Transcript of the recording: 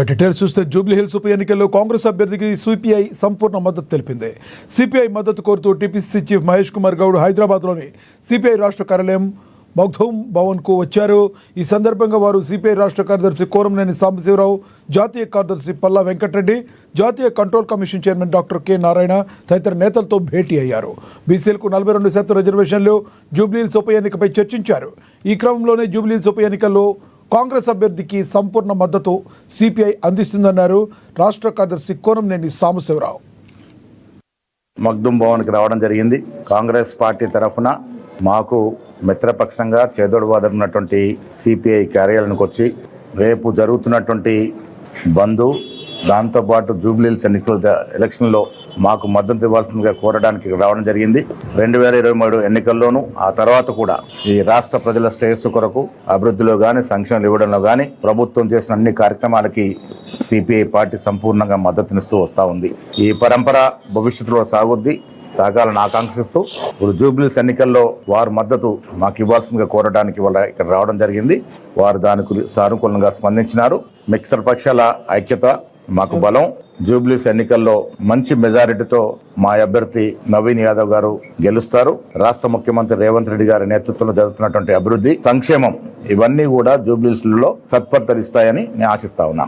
Details చూస్తే జూబ్లీహిల్స్ ఉప ఎన్నికల్లో కాంగ్రెస్ అభ్యర్థికి సిపిఐ సంపూర్ణ మద్దతు తెలిపింది. సిపిఐ మద్దతు కోరుతూ టీపీసీ చీఫ్ మహేష్ కుమార్ గౌడ్ హైదరాబాద్లోని సిపిఐ రాష్ట్ర కార్యాలయం మగ్ధూమ్ భవన్కు వచ్చారు. ఈ సందర్భంగా వారు సిపిఐ రాష్ట్ర కార్యదర్శి కోరంనేని సాంబశివరావు, జాతీయ కార్యదర్శి పల్లా వెంకటరెడ్డి, జాతీయ control commission chairman doctor K Narayana తదితర నేతలతో భేటీ అయ్యారు. బీసీలకు 42% రిజర్వేషన్లు, జూబ్లీహిల్స్ ఉప ఎన్నికపై చర్చించారు. ఈ క్రమంలోనే జూబ్లీహిల్స్ ఉప ఎన్నికల్లో కాంగ్రెస్ అభ్యర్థికి సంపూర్ణ మద్దతు సిపిఐ అందిస్తుందన్నారు రాష్ట్ర కార్యదర్శి కోరంనేని సాంబశివరావు. మగ్ధూమ్ భవన్కి రావడం జరిగింది. కాంగ్రెస్ పార్టీ తరఫున మాకు మిత్రపక్షంగా చేదోడు ఉన్నటువంటి సిపిఐ కార్యాలయానికి వచ్చి రేపు జరుగుతున్నటువంటి బంద్, దాంతోపాటు జూబ్లీహిల్స్ ఎలక్షన్లో మాకు మద్దతు ఇవ్వాల్సిందిగా కోరడానికి రావడం జరిగింది. 2023 ఎన్నికల్లోనూ ఆ తర్వాత కూడా ఈ రాష్ట్ర ప్రజల శ్రేయస్సు కొరకు అభివృద్ధిలో కానీ, సంక్షేమాలు ఇవ్వడంలో కానీ ప్రభుత్వం చేసిన అన్ని కార్యక్రమాలకి సిపిఐ పార్టీ సంపూర్ణంగా మద్దతునిస్తూ వస్తూ ఉంది. ఈ పరంపర భవిష్యత్తులో సాగాలని ఆకాంక్షిస్తూ ఇప్పుడు జూబ్లీహిల్స్ ఎన్నికల్లో వారి మద్దతు మాకు ఇవ్వాల్సిందిగా కోరడానికి వాళ్ళ ఇక్కడ రావడం జరిగింది. వారు దానికి సానుకూలంగా స్పందించినారు. మిత్రపక్షాల ఐక్యత మాకు బలం. జూబ్లీహిల్స్ ఎన్నికల్లో మంచి మెజారిటీతో మా అభ్యర్థి నవీన్ యాదవ్ గారు గెలుస్తారు. రాష్ట్ర ముఖ్యమంత్రి రేవంత్ రెడ్డి గారి నేతృత్వంలో జరుగుతున్నటువంటి అభివృద్ధి, సంక్షేమం ఇవన్నీ కూడా జూబ్లీహిల్స్ లో సత్ఫలితాలు ఇస్తాయని నేను ఆశిస్తా ఉన్నా.